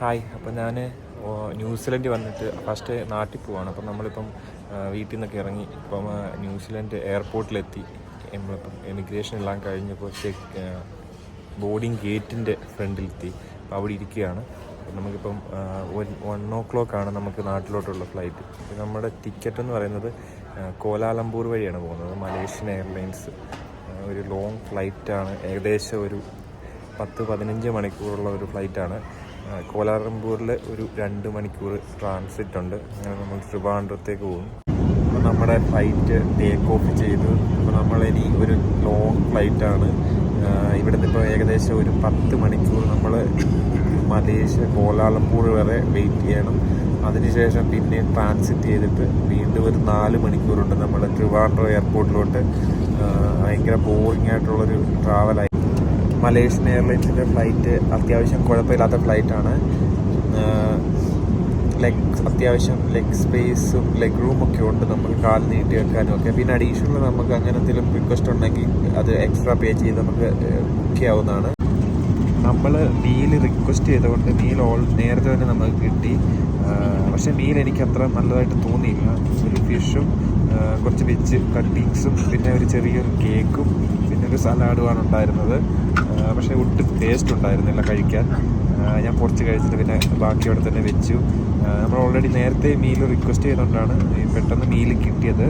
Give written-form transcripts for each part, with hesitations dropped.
Hi. അപ്പോൾ ഞാൻ New Zealand വന്നിട്ട് ഫസ്റ്റ് നാട്ടിൽ പോവാണ്. അപ്പം നമ്മളിപ്പം വീട്ടിൽ നിന്നൊക്കെ ഇറങ്ങി ഇപ്പം ന്യൂസിലൻഡ് എയർപോർട്ടിലെത്തി. നമ്മളിപ്പം എമിഗ്രേഷൻ എല്ലാം കഴിഞ്ഞപ്പോൾ ബോർഡിങ് ഗേറ്റിൻ്റെ ഫ്രണ്ടിലെത്തി. അപ്പോൾ അവിടെ ഇരിക്കുകയാണ്. അപ്പം നമുക്കിപ്പം 1 o'clock നമുക്ക് നാട്ടിലോട്ടുള്ള ഫ്ലൈറ്റ്. നമ്മുടെ ടിക്കറ്റ് എന്ന് പറയുന്നത് കോലാലംപൂർ വഴിയാണ് പോകുന്നത്. മലേഷ്യൻ എയർലൈൻസ് ഒരു ലോങ് ഫ്ലൈറ്റാണ്. ഏകദേശം ഒരു 10-15 മണിക്കൂറുള്ള ഒരു ഫ്ലൈറ്റാണ്. കോലാലംപൂരിൽ ഒരു 2 മണിക്കൂർ ട്രാൻസിറ്റ് ഉണ്ട്. അങ്ങനെ നമ്മൾ ട്രിവാൻഡ്രത്തേക്ക് പോകും. അപ്പോൾ നമ്മുടെ ഫ്ലൈറ്റ് ടേക്ക് ഓഫ് ചെയ്തു. അപ്പോൾ നമ്മളിനി ഒരു ലോങ് ഫ്ലൈറ്റാണ്. ഇവിടുന്ന് ഇപ്പോൾ ഏകദേശം ഒരു 10 മണിക്കൂർ നമ്മൾ മലേഷ്യ കോലാലംപൂർ വരെ വെയിറ്റ് ചെയ്യണം. അതിനുശേഷം പിന്നെ ട്രാൻസിറ്റ് ചെയ്തിട്ട് വീണ്ടും ഒരു 4 മണിക്കൂറുണ്ട് നമ്മൾ ട്രിവാൻഡ്രം എയർപോർട്ടിലോട്ട്. ഭയങ്കര ബോറിംഗ് ആയിട്ടുള്ളൊരു ട്രാവലായി. മലേഷ്യൻ എയർലൈൻസിൻ്റെ ഫ്ലൈറ്റ് അത്യാവശ്യം കുഴപ്പമില്ലാത്ത ഫ്ലൈറ്റാണ്. അത്യാവശ്യം ലെഗ് സ്പേസും ലെഗ് റൂമൊക്കെ ഉണ്ട്, നമുക്ക് കാൽ നീട്ടി വെക്കാനും ഒക്കെ. പിന്നെ അഡീഷണൽ നമുക്ക് അങ്ങനെ എന്തെങ്കിലും റിക്വസ്റ്റ് ഉണ്ടെങ്കിൽ അത് എക്സ്ട്രാ പേ ചെയ്ത് നമുക്ക് ബുക്ക് ചെയ്യാവുന്നതാണ്. നമ്മൾ മീൽ റിക്വസ്റ്റ് ചെയ്തുകൊണ്ട് മീൽ നേരത്തെ തന്നെ നമുക്ക് കിട്ടി. പക്ഷേ മീൽ എനിക്ക് അത്ര നല്ലതായിട്ട് തോന്നിയില്ല. ഒരു ഫിഷും കുറച്ച് വെജ് കട്ടിങ്സും പിന്നെ ഒരു ചെറിയൊരു കേക്കും പിന്നെ ഒരു സലാഡുമാണ് ഉണ്ടായിരുന്നത്. പക്ഷേ ഒട്ടും ടേസ്റ്റ് ഉണ്ടായിരുന്നില്ല കഴിക്കാൻ. ഞാൻ കുറച്ച് കഴിച്ചിട്ട് പിന്നെ ബാക്കി അവിടെ തന്നെ വെച്ചു. നമ്മൾ ഓൾറെഡി നേരത്തെ മീൽ റിക്വസ്റ്റ് ചെയ്തുകൊണ്ടാണ് പെട്ടെന്ന് മീൽ കിട്ടിയത്.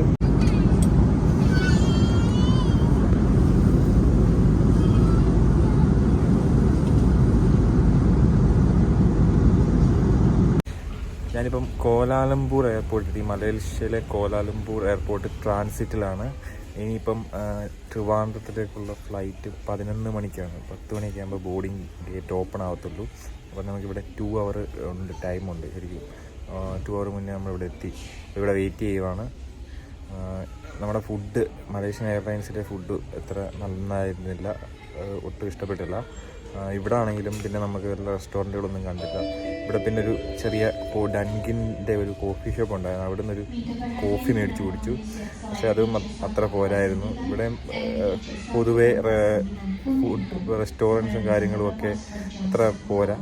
ഞാനിപ്പം കോലാലംപൂർ എയർപോർട്ടിൽ, മലേഷ്യയിലെ കോലാലംപൂർ എയർപോർട്ട് ട്രാൻസിറ്റിലാണ്. ഇനിയിപ്പം ട്രിവാൻഡ്രത്തിലേക്കുള്ള ഫ്ലൈറ്റ് 11 മണിക്കാണ്. 10 മണിയൊക്കെ ആകുമ്പോൾ ബോർഡിങ് ഗേറ്റ് ഓപ്പൺ ആവത്തുള്ളൂ. അപ്പോൾ നമുക്കിവിടെ 2 hour ഉണ്ട്, ടൈമുണ്ട് ശരിക്കും. 2 hour മുന്നേ നമ്മളിവിടെ എത്തി. ഇവിടെ വെയിറ്റ് ചെയ്യുവാണ്. നമ്മുടെ ഫുഡ്, മലേഷ്യൻ എയർലൈൻസിൻ്റെ ഫുഡ് അത്ര നന്നായിരുന്നില്ല, ഒട്ടും ഇഷ്ടപ്പെട്ടില്ല. ഇവിടെ ആണെങ്കിലും പിന്നെ നമുക്ക് വല്ല റെസ്റ്റോറൻറ്റുകളൊന്നും കണ്ടില്ല. ഇവിടെ പിന്നെ ഒരു ചെറിയ ഡങ്കിൻ്റെ ഒരു കോഫി ഷോപ്പ് ഉണ്ടായിരുന്നു. അവിടെ നിന്നൊരു കോഫി മേടിച്ച് കുടിച്ചു. പക്ഷെ അതും അത്ര പോരായിരുന്നു. ഇവിടെ പൊതുവേ ഫുഡ് റെസ്റ്റോറൻറ്റ്സും കാര്യങ്ങളും ഒക്കെ അത്ര പോരാ.